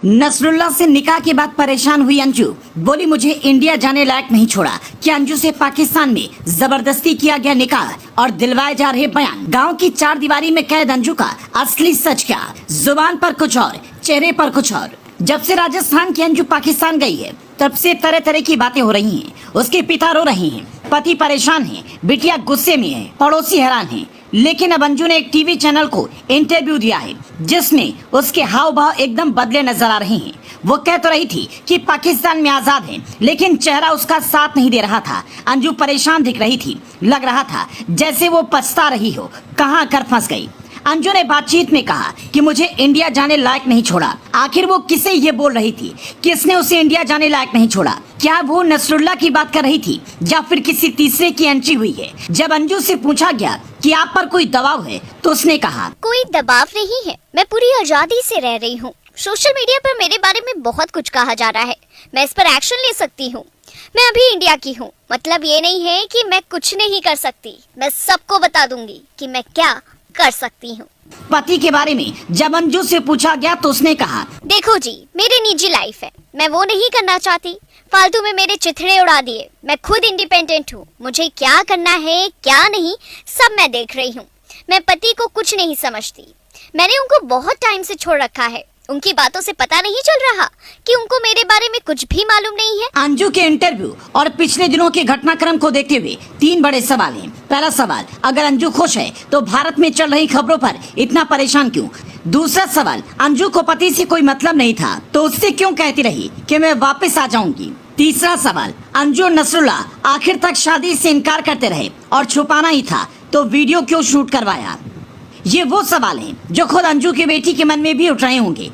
नसरुल्ला से निकाह के बाद परेशान हुई अंजू बोली मुझे इंडिया जाने लायक नहीं छोड़ा। क्या अंजू से पाकिस्तान में जबरदस्ती किया गया निकाह और दिलवाए जा रहे बयान। गांव की चार दीवारी में कैद अंजू का असली सच क्या, जुबान पर कुछ और चेहरे पर कुछ और। जब से राजस्थान की अंजू पाकिस्तान गई है तब से तरह तरह की बातें हो रही हैं। उसके पिता रो रहे हैं, पति परेशान है, बिटिया गुस्से में है, पड़ोसी हैरान है। लेकिन अब अंजू ने एक टीवी चैनल को इंटरव्यू दिया है जिसमें उसके हाव भाव एकदम बदले नजर आ रहे हैं। वो कह तो रही थी कि पाकिस्तान में आजाद है, लेकिन चेहरा उसका साथ नहीं दे रहा था। अंजू परेशान दिख रही थी, लग रहा था जैसे वो पछता रही हो, कहाँ कर फंस गई। अंजू ने बातचीत में कहा कि मुझे इंडिया जाने लायक नहीं छोड़ा। आखिर वो किसे ये बोल रही थी, किसने उसे इंडिया जाने लायक नहीं छोड़ा? क्या वो नसरुल्ला की बात कर रही थी या फिर किसी तीसरे की एंट्री हुई है? जब अंजू से पूछा गया कि आप पर कोई दबाव है तो उसने कहा कोई दबाव नहीं है, मैं पूरी आजादी से रह रही हूँ। सोशल मीडिया पर मेरे बारे में बहुत कुछ कहा जा रहा है, मैं इस पर एक्शन ले सकती हूँ। मैं अभी इंडिया की हूँ, मतलब ये नहीं है कि मैं कुछ नहीं कर सकती। मैं सबको बता दूंगी कि मैं क्या कर सकती हूँ। पति के बारे में जब अंजू से पूछा गया तो उसने कहा देखो जी, मेरी निजी लाइफ है, मैं वो नहीं करना चाहती। फालतू में मेरे चिथड़े उड़ा दिए। मैं खुद इंडिपेंडेंट हूँ, मुझे क्या करना है क्या नहीं सब मैं देख रही हूँ। मैं पति को कुछ नहीं समझती, मैंने उनको बहुत टाइम से छोड़ रखा है। उनकी बातों से पता नहीं चल रहा कि उनको मेरे बारे में कुछ भी मालूम नहीं है। अंजू के इंटरव्यू और पिछले दिनों के घटनाक्रम को देखते हुए तीन बड़े सवाल हैं। पहला सवाल, अगर अंजू खुश है तो भारत में चल रही खबरों पर इतना परेशान क्यों? दूसरा सवाल, अंजू को पति से कोई मतलब नहीं था तो उससे क्यों कहती रही कि मैं वापस आ जाऊंगी? तीसरा सवाल, अंजू और नसरुल्ला आखिर तक शादी से इनकार करते रहे और छुपाना ही था तो वीडियो क्यों शूट करवाया? ये वो सवाल हैं जो खुद अंजू की बेटी के मन में भी उठ रहे होंगे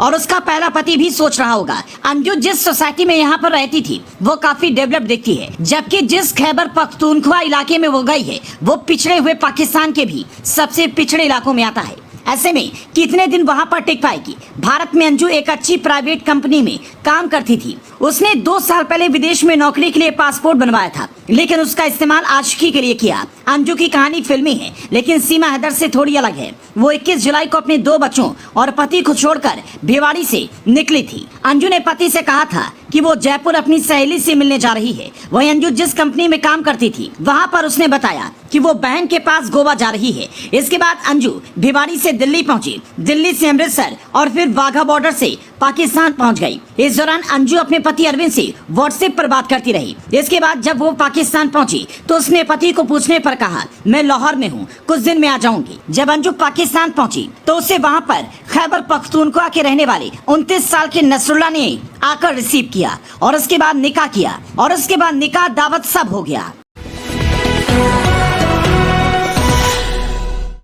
और उसका पहला पति भी सोच रहा होगा। अंजू जिस सोसाइटी में यहाँ पर रहती थी वो काफी डेवलप दिखती है, जबकि जिस खैबर पख्तूनख्वा इलाके में वो गई है वो पिछड़े हुए पाकिस्तान के भी सबसे पिछड़े इलाकों में आता है। ऐसे में कितने दिन वहाँ पर टिक पाएगी? भारत में अंजू एक अच्छी प्राइवेट कंपनी में काम करती थी। उसने 2 साल पहले विदेश में नौकरी के लिए पासपोर्ट बनवाया था, लेकिन उसका इस्तेमाल आशिकी के लिए किया। अंजू की कहानी फिल्मी है, लेकिन सीमा हैदर से थोड़ी अलग है। वो 21 जुलाई को अपने 2 बच्चों और पति को छोड़कर भिवाड़ी से निकली थी। अंजू ने पति से कहा था कि वो जयपुर अपनी सहेली से मिलने जा रही है। वहीं अंजू जिस कंपनी में काम करती थी वहाँ पर उसने बताया कि वो बहन के पास गोवा जा रही है। इसके बाद अंजू भिवाड़ी से दिल्ली पहुंची, दिल्ली से अमृतसर और फिर वाघा बॉर्डर से पाकिस्तान पहुंच गई। इस दौरान अंजू अपने पति अरविंद से व्हाट्सएप पर बात करती रही। इसके बाद जब वो पाकिस्तान पहुंची तो उसने पति को पूछने पर कहा मैं लाहौर में हूँ, कुछ दिन में आ जाऊंगी। जब अंजू पाकिस्तान पहुंची तो उसे वहाँ पर खैबर पख्तूनख्वा के रहने वाले 29 साल के नसरुल्ला ने आकर रिसीव किया और उसके बाद निकाह किया और उसके बाद निकाह दावत सब हो गया।